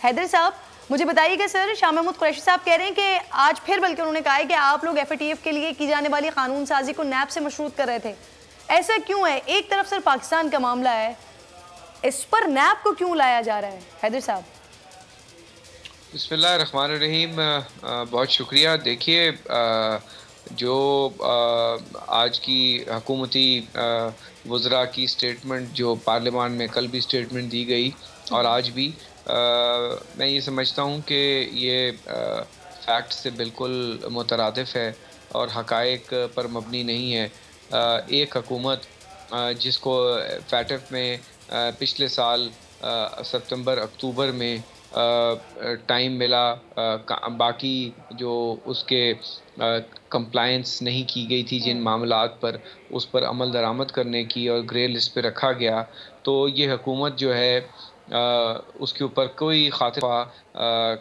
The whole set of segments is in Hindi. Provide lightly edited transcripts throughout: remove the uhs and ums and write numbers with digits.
हैदर साहब, मुझे बताइएगा सर, शाह महमूद कुरैशी साहब कह रहे हैं कि आज फिर बल्कि उन्होंने कहा है कि आप लोग एफएटीएफ के लिए की जाने वाली कानून साजी को नैब से मशरूत कर रहे थे। ऐसा क्यों है? एक तरफ सर पाकिस्तान का मामला है, इस पर नैब को क्यों लाया जा रहा है? हैदर साहब। बिस्मिल्लाहिर्रहमानिर्रहीम, बहुत शुक्रिया। देखिए, जो आज की हुकूमती वज़रा की स्टेटमेंट जो पार्लियामान में कल भी स्टेटमेंट दी गई और आज भी, मैं ये समझता हूँ कि ये फैक्ट से बिल्कुल मुतरादिफ है और हक़ाइक़ पर मबनी नहीं है। एक हुकूमत जिसको फैटफ में पिछले साल सितंबर अक्टूबर में टाइम मिला, बाकी जो उसके कंप्लायंस नहीं की गई थी जिन मामलात पर, उस पर अमल दरामद करने की और ग्रे लिस्ट पे रखा गया, तो ये हुकूमत जो है उसके ऊपर कोई खातिफा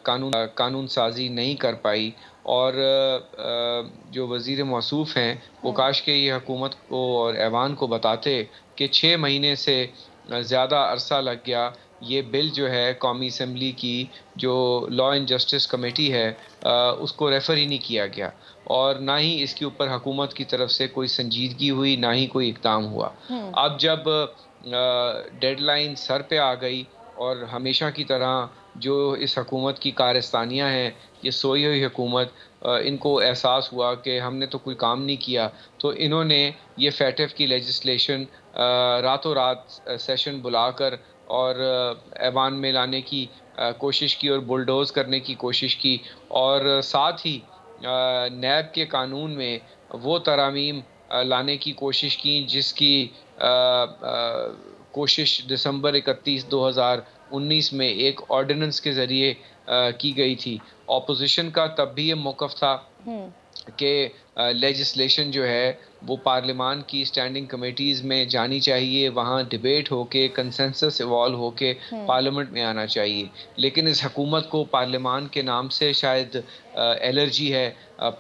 कानून साजी नहीं कर पाई। और जो वज़ीर मौसूफ़ हैं वो काश के ये हुकूमत को और ऐवान को बताते कि 6 महीने से ज़्यादा अरसा लग गया ये बिल जो है कौमी असम्बली की जो लॉ एंड जस्टिस कमेटी है उसको रेफ़र ही नहीं किया गया और ना ही इसके ऊपर हुकूमत की तरफ से कोई संजीदगी हुई, ना ही कोई इक़दाम हुआ। अब जब डेडलाइन सर पे आ गई और हमेशा की तरह जो इस हुकूमत की कारस्तानियाँ हैं, ये सोई हुई हुकूमत, इनको एहसास हुआ कि हमने तो कोई काम नहीं किया, तो इन्होंने ये फैटफ की लेजिस्लेशन रातों रात सेशन बुलाकर और ऐवान में लाने की कोशिश की और बुलडोज़ करने की कोशिश की और साथ ही नैब के कानून में वो तरामीम लाने की कोशिश की जिसकी कोशिश दिसंबर 31, 2019 में एक ऑर्डिनेंस के ज़रिए की गई थी। ऑपोजिशन का तब भी ये मौक़िफ़ था कि लेजिस्लेशन जो है वो पार्लियामान की स्टैंडिंग कमेटीज़ में जानी चाहिए, वहाँ डिबेट होके कंसेंसस इवॉल्व होके पार्लियामेंट में आना चाहिए। लेकिन इस हुकूमत को पार्लियामान के नाम से शायद एलर्जी है।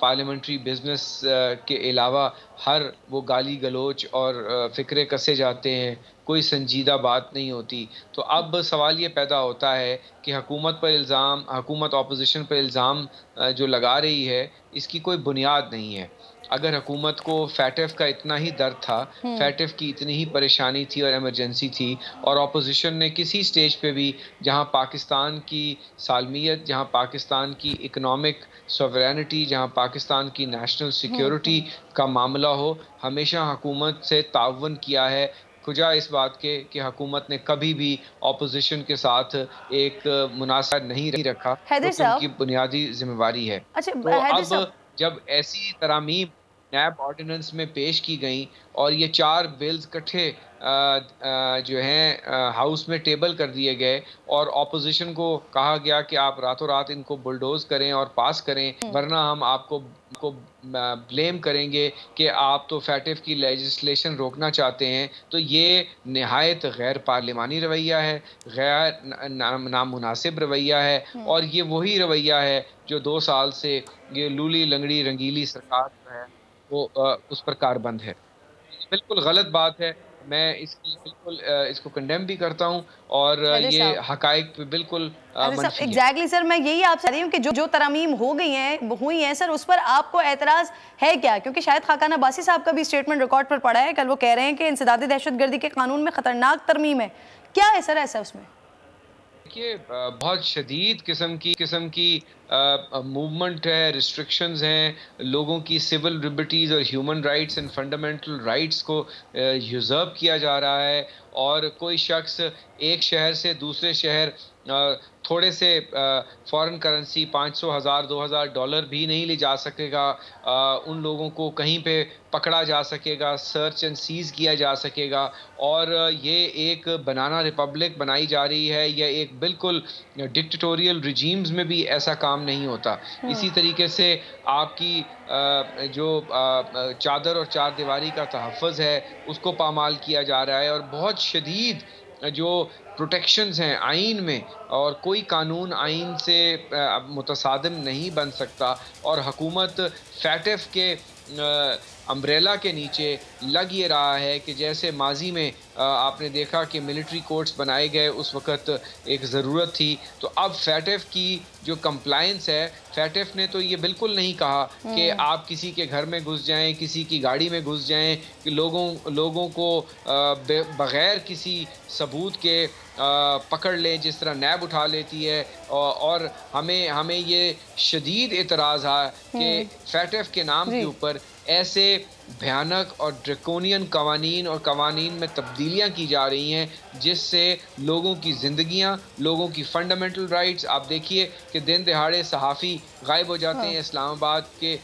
पार्लियामेंट्री बिज़नेस के अलावा हर वो गाली गलोच और फ़िक्रे कसे जाते हैं, कोई संजीदा बात नहीं होती। तो अब सवाल ये पैदा होता है कि हुकूमत ऑपोजिशन पर इल्ज़ाम जो लगा रही है, इसकी कोई बुनियाद नहीं है। अगर हुकूमत को फैटफ का इतना ही दर्द था, फैटफ की इतनी ही परेशानी थी और इमरजेंसी थी और ऑपोजिशन ने किसी स्टेज पे भी, जहां पाकिस्तान की सालमियत, जहां पाकिस्तान की इकनॉमिक सॉवरेनिटी, जहां पाकिस्तान की नेशनल सिक्योरिटी का मामला हो, हमेशा हुकूमत से ताउन किया है। खुजा इस बात के कि हुकूमत ने कभी भी ऑपोजिशन के साथ एक मुनासब नहीं रखा, तो उनकी बुनियादी जिम्मेवारी है। तो अब जब ऐसी तरामीम नैब ऑर्डिनेंस में पेश की गई और ये 4 बिल्स इकट्ठे जो हैं हाउस में टेबल कर दिए गए और ऑपोजिशन को कहा गया कि आप रातों रात इनको बुलडोज करें और पास करें, वरना हम आपको ब्लेम करेंगे कि आप तो फैटफ की लेजिस्लेशन रोकना चाहते हैं, तो ये नहायत गैर पार्लिमानी रवैया है, गैर नामुनासिब रवैया है और ये वही रवैया है जो 2 साल से ये लूली लंगड़ी रंगीली सरकार जो है वो उस पर कारबंद है। बिल्कुल गलत बात है। मैं इसको कंडेम भी करता हूँ और ये हकाइक पे बिल्कुल एग्जैक्टली सर, मैं यही आपसे रही हूँ कि जो तरामीम हुई हैं सर, उस पर आपको एतराज़ है क्या? क्योंकि शायद खाकान अब्बासी साहब का भी स्टेटमेंट रिकॉर्ड पर पड़ा है, कल वो कह रहे हैं कि इंसदादी दहशतगर्दी के कानून में ख़तरनाक तरमीम है। क्या है सर ऐसा उसमें? देखिए, बहुत शदीद किस्म की मूवमेंट है, रिस्ट्रिक्शंस हैं, लोगों की सिविल लिबर्टीज़ और human rights and fundamental rights को यूज़र्व किया जा रहा है और कोई शख्स एक शहर से दूसरे शहर थोड़े से फॉरेन करेंसी 500, 1000, $2000 भी नहीं ले जा सकेगा। उन लोगों को कहीं पे पकड़ा जा सकेगा, सर्च एंड सीज किया जा सकेगा और ये एक बनाना रिपब्लिक बनाई जा रही है। यह एक बिल्कुल डिक्टेटोरियल रिजीम्स में भी ऐसा काम नहीं होता। इसी तरीके से आपकी जो चादर और चार दीवारी का तहफ़्फ़ुज़ है उसको पामाल किया जा रहा है और बहुत शदीद जो प्रोटेक्शंस हैं आइन में, और कोई कानून आइन से मुतसादिम नहीं बन सकता और हुकूमत फैटफ के अम्ब्रेला के नीचे लग ये रहा है कि जैसे माजी में आपने देखा कि मिलिट्री कोर्ट्स बनाए गए, उस वक़्त एक ज़रूरत थी, तो अब फैटेफ की जो कंप्लायंस है, फैटेफ ने तो ये बिल्कुल नहीं कहा कि आप किसी के घर में घुस जाएं, किसी की गाड़ी में घुस जाएं, कि लोगों को बग़ैर किसी सबूत के पकड़ लें, जिस तरह नैब उठा लेती है। और हमें ये शदीद एतराज़ है कि फैटेफ के नाम के ऊपर ऐसे भयानक और ड्रैकोनियन कवानीन और कवानीन में तब्दीलियाँ की जा रही हैं, जिससे लोगों की ज़िंदगियाँ, लोगों की फंडामेंटल राइट्स, आप देखिए कि दिन दहाड़े सहाफ़ी गायब हो जाते हैं इस्लामाबाद के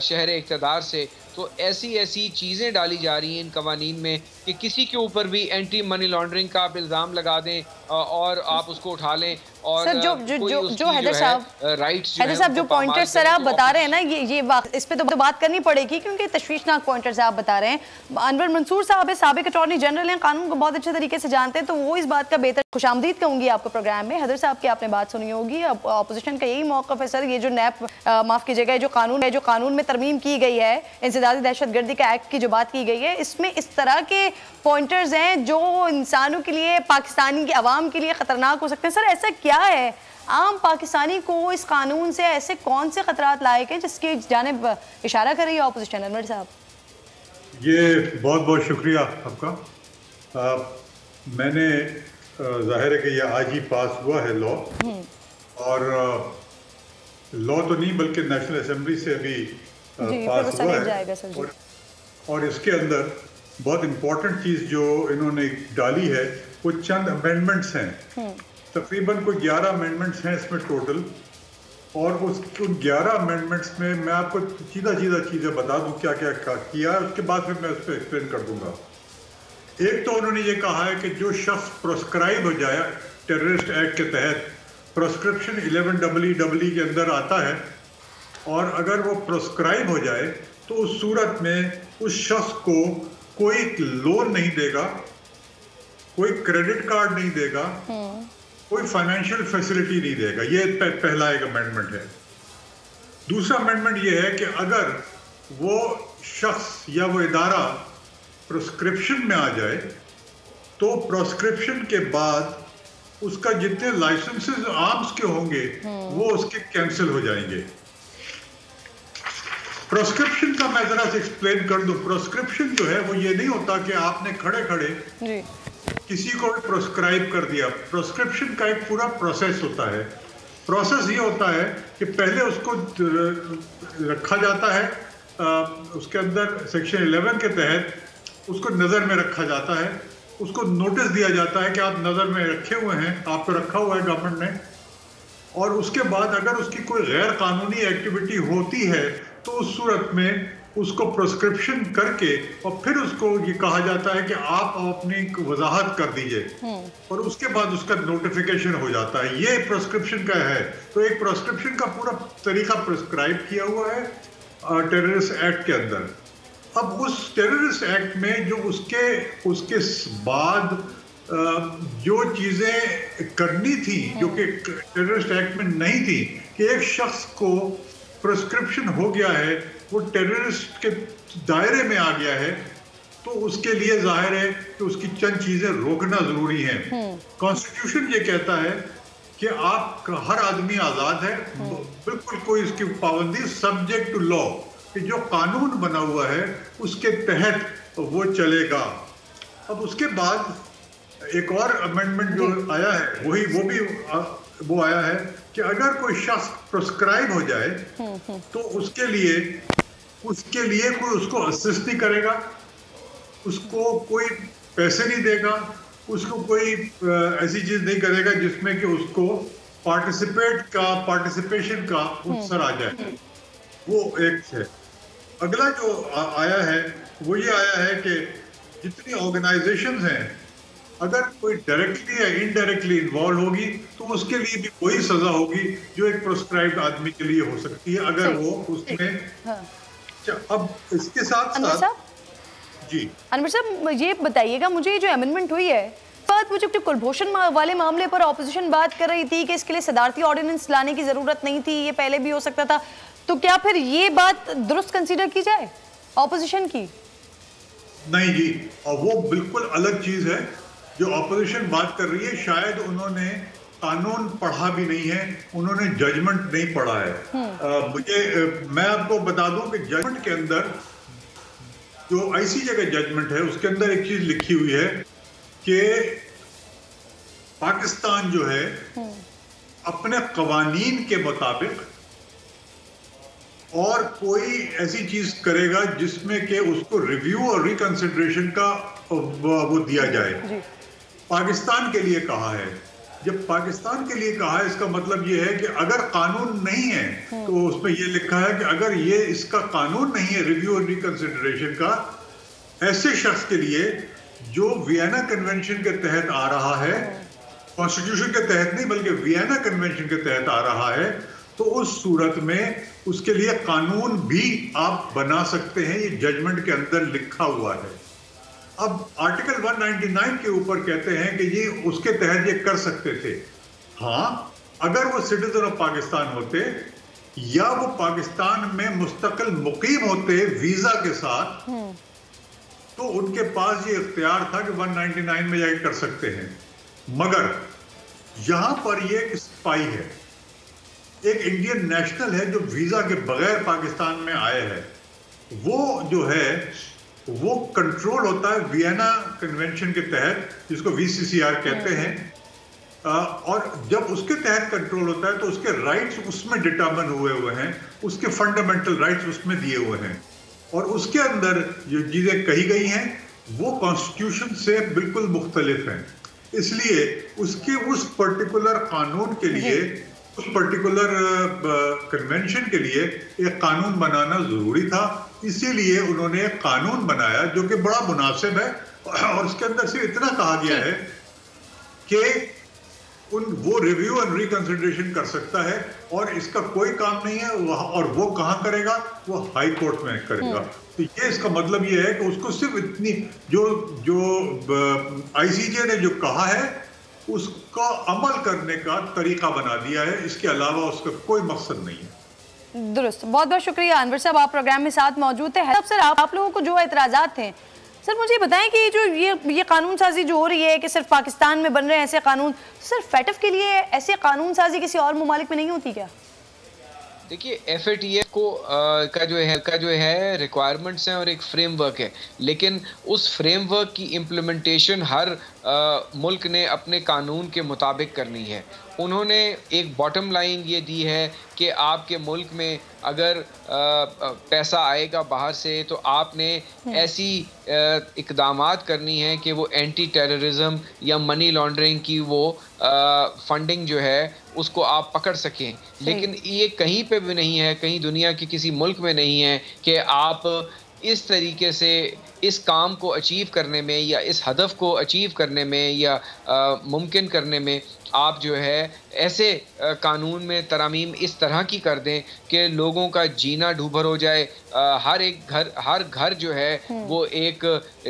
शहर इक़्तिदार से। तो ऐसी चीज़ें डाली जा रही हैं इन कवानीन में कि किसी के ऊपर भी एंटी मनी लॉन्ड्रिंग का आप इल्ज़ाम लगा दें और आप उसको उठा लें। और सर जो हैदर साहब जो पॉइंटर्स सर आप बता रहे हैं ना, ये इस पे तो बात करनी पड़ेगी, क्योंकि तशवीशनाक पॉइंटर्स आप बता रहे हैं। अनवर मंसूर साहब साबिक अटॉर्नी जनरल हैं, कानून को बहुत अच्छे तरीके से जानते हैं, तो वो इस बात का बेहतर खुशामदीद कहूंगी आपको प्रोग्राम में। हैदर साहब की आपने बात सुनी होगी, अपोजिशन का यही मौक़िफ़ है सर, ये जो नैप माफ़ कीजिएगा, जो कानून में तरमीम की गई है, इंसदादी दहशतगर्दी का एक्ट की जो बात की गई है, इसमें इस तरह के पॉइंटर्स हैं जो इंसानों के लिए, पाकिस्तानी की आवाम के लिए ख़तरनाक हो सकते हैं। सर ऐसा क्या है आम पाकिस्तानी को इस कानून से, ऐसे कौन से खतरात लायक हैं जिसकी जानिब इशारा कर रही है ऑपोजिशन? अनवर साहब, ये बहुत बहुत शुक्रिया आपका। मैंने जाहिर है कि ये आज ही पास हुआ है लॉ, और लॉ तो नहीं बल्कि नेशनल असेंबली से अभी पास हुआ है। और इसके अंदर बहुत इम्पोर्टेंट चीज़ जो इन्होंने डाली है वो चंद अमेंडमेंट्स हैं, तकरीबन कोई 11 अमेंडमेंट्स हैं इसमें टोटल। और उन 11 अमेंडमेंट्स में मैं आपको सीधा चीज़ें बता दूं क्या क्या किया है, उसके बाद फिर मैं उस पर एक्सप्लेन कर दूंगा। एक तो उन्होंने ये कहा है कि जो शख्स प्रोस्क्राइब हो जाए टेररिस्ट एक्ट के तहत, प्रोस्क्रिप्शन 11EE के अंदर आता है, और अगर वो प्रोस्क्राइब हो जाए तो उस सूरत में उस शख्स को कोई लोन नहीं देगा, कोई क्रेडिट कार्ड नहीं देगा, कोई फाइनेंशियल फैसिलिटी नहीं देगा। ये पहला एक अमेंडमेंट है। दूसरा अमेंडमेंट ये है कि अगर वो शख्स या वो इदारा प्रोस्क्रिप्शन में आ जाए तो प्रोस्क्रिप्शन के बाद उसका जितने लाइसेंसेस आर्म्स के होंगे वो उसके कैंसिल हो जाएंगे। प्रोस्क्रिप्शन का मैं जरा से एक्सप्लेन कर दूं। प्रोस्क्रिप्शन जो है वो ये नहीं होता कि आपने खड़े खड़े किसी को भी प्रोस्क्राइब कर दिया। प्रोस्क्रिप्शन का एक पूरा प्रोसेस होता है। प्रोसेस ये होता है कि पहले उसको रखा जाता है, उसके अंदर सेक्शन 11 के तहत उसको नज़र में रखा जाता है, उसको नोटिस दिया जाता है कि आप नज़र में रखे हुए हैं, आपको रखा हुआ है गवर्नमेंट ने। और उसके बाद अगर उसकी कोई गैर कानूनी एक्टिविटी होती है तो उस सूरत में उसको प्रोस्क्रिप्शन करके और फिर उसको ये कहा जाता है कि आप अपनी वजाहत कर दीजिए, और उसके बाद उसका नोटिफिकेशन हो जाता है। ये प्रोस्क्रिप्शन का है। तो एक प्रोस्क्रिप्शन का पूरा तरीका प्रिस्क्राइब किया हुआ है टेररिस्ट एक्ट के अंदर। अब उस टेररिस्ट एक्ट में जो उसके बाद जो चीज़ें करनी थी जो कि टेररिस्ट एक्ट में नहीं थी, कि एक शख्स को प्रिस्क्रिप्शन हो गया है, वो टेररिस्ट के दायरे में आ गया है, तो उसके लिए जाहिर है कि उसकी चंद चीज़ें रोकना ज़रूरी है। कॉन्स्टिट्यूशन ये कहता है कि आप हर आदमी आज़ाद है, बिल्कुल कोई इसकी पाबंदी, सब्जेक्ट टू लॉ, कि जो कानून बना हुआ है उसके तहत वो चलेगा। अब उसके बाद एक और अमेंडमेंट जो आया है वो आया है कि अगर कोई शख्स प्रोस्क्राइब हो जाए तो उसके लिए कोई उसको असिस्ट नहीं करेगा, उसको कोई पैसे नहीं देगा, उसको कोई ऐसी चीज नहीं करेगा जिसमें कि उसको पार्टिसिपेशन का उत्सर आ जाए। वो एक है। अगला जो आया है वो ये आया है कि जितनी ऑर्गेनाइजेशंस हैं, अगर कोई डायरेक्टली या इनडायरेक्टली इन्वॉल्व होगी तो उसके लिए भी वही सजा होगी जो एक प्रोस्क्राइब्ड आदमी के लिए हो सकती है अगर वो उसमें। अब इसके साथ जी अनवर साहब ये बताइएगा, मुझे जो अमेंडमेंट हुई है, बात मुझे कुलभूषण वाले मामले पर ऑपोजिशन बात कर रही थी कि इसके लिए सदारती ऑर्डिनेंस लाने की जरूरत नहीं थी, ये पहले भी हो सकता था, तो क्या फिर ये बात दुरुस्त कंसीडर की जाए ऑपोजिशन की? नहीं जी, और वो बिल्कुल अलग चीज है जो ऑपोजिशन बात कर रही है। शायद उन्होंने कानून पढ़ा भी नहीं है, उन्होंने जजमेंट नहीं पढ़ा है। मैं आपको बता दूं कि जजमेंट के अंदर जो आईसीजे का जजमेंट है उसके अंदर एक चीज लिखी हुई है कि पाकिस्तान जो है अपने कवानीन के मुताबिक और कोई ऐसी चीज करेगा जिसमें कि उसको रिव्यू और रिकंसिडरेशन का वो दिया जाए। पाकिस्तान के लिए कहा है। जब पाकिस्तान के लिए कहा है इसका मतलब ये है कि अगर कानून नहीं है तो उसमें ये लिखा है कि अगर ये इसका कानून नहीं है रिव्यू और रिकंसिडरेशन का, ऐसे शख्स के लिए जो वियना कन्वेंशन के तहत आ रहा है, कॉन्स्टिट्यूशन के तहत नहीं बल्कि वियना कन्वेंशन के तहत आ रहा है, तो उस सूरत में उसके लिए कानून भी आप बना सकते हैं। ये जजमेंट के अंदर लिखा हुआ है। अब आर्टिकल 199 के ऊपर कहते हैं कि ये उसके तहत ये कर सकते थे। हाँ, अगर वो सिटीजन ऑफ पाकिस्तान होते या वो पाकिस्तान में मुस्तकिल मुकीम होते वीजा के साथ, तो उनके पास ये इख्तियार था कि 199 में जाके कर सकते हैं। मगर यहां पर ये एक स्पाई है, एक इंडियन नेशनल है जो वीजा के बगैर पाकिस्तान में आए हैं। वो जो है वो कंट्रोल होता है वियना कन्वेंशन के तहत, जिसको वीसीसीआर कहते हैं। और जब उसके तहत कंट्रोल होता है तो उसके राइट्स उसमें डिटरमिन हुए हैं, उसके फंडामेंटल राइट्स उसमें दिए हुए हैं, और उसके अंदर जो चीजें कही गई हैं वो कॉन्स्टिट्यूशन से बिल्कुल मुख्तलिफ हैं। इसलिए उसके उस पर्टिकुलर कानून के लिए, उस पर्टिकुलर कन्वेंशन के लिए एक कानून बनाना जरूरी था। इसीलिए उन्होंने एक कानून बनाया जो कि बड़ा मुनासिब है, और उसके अंदर सिर्फ इतना कहा गया है कि वो रिव्यू और रिकंसिडरेशन कर सकता है, और इसका कोई काम नहीं है और वो कहाँ करेगा, वो हाई कोर्ट में करेगा। तो ये इसका मतलब ये है कि उसको सिर्फ इतनी जो आईसीजे ने जो कहा है उसका अमल करने का तरीका बना दिया है, इसके अलावा उसका कोई मकसद नहीं है। दुरुस्त, बहुत बहुत शुक्रिया अनवर साहब, आप प्रोग्राम में साथ मौजूद थे। सर आप लोगों को जो एतराज़ात थे, सर मुझे बताएं कि जो ये कानून साजी जो हो रही है कि सिर्फ पाकिस्तान में बन रहे हैं ऐसे कानून, सिर्फ फैटफ के लिए ऐसे कानून साजी किसी और ममालिक में नहीं होती क्या? देखिए, FATF का जो है रिक्वायरमेंट्स हैं और एक फ्रेमवर्क है, लेकिन उस फ्रेमवर्क की इम्प्लीमेंटेशन हर मुल्क ने अपने कानून के मुताबिक करनी है। उन्होंने एक बॉटम लाइन ये दी है कि आपके मुल्क में अगर पैसा आएगा बाहर से तो आपने ऐसी इक़दामात करनी है कि वो एंटी टेररिज्म या मनी लॉन्ड्रिंग की वो फंडिंग जो है उसको आप पकड़ सकें। लेकिन ये कहीं पे भी नहीं है, कहीं दुनिया के किसी मुल्क में नहीं है कि आप इस तरीके से इस काम को अचीव करने में या इस हदफ को अचीव करने में या मुमकिन करने में आप जो है ऐसे कानून में तरामीम इस तरह की कर दें कि लोगों का जीना ढूभर हो जाए। हर घर जो है वो एक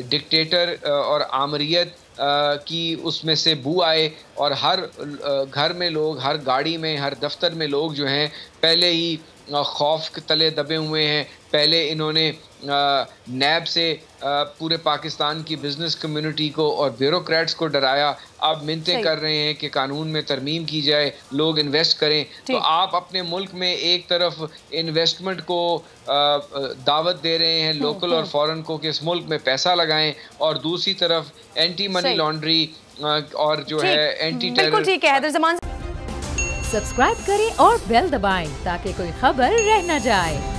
डिक्टेटर और आमरियत की उसमें से बू आए, और हर घर में लोग, हर गाड़ी में, हर दफ्तर में लोग जो हैं पहले ही खौफ के तले दबे हुए हैं। पहले इन्होंने नैब से पूरे पाकिस्तान की बिजनेस कम्युनिटी को और ब्यूरोक्रेट्स को डराया, अब मिन्नतें कर रहे हैं कि कानून में तरमीम की जाए, लोग इन्वेस्ट करें। तो आप अपने मुल्क में एक तरफ इन्वेस्टमेंट को दावत दे रहे हैं लोकल और फॉरेन को कि इस मुल्क में पैसा लगाएं, और दूसरी तरफ एंटी मनी लॉन्ड्री और जो है एंटी टेरर। बिल्कुल ठीक है। सब्सक्राइब करें और बेल दबाएं ताकि कोई खबर रह न जाए।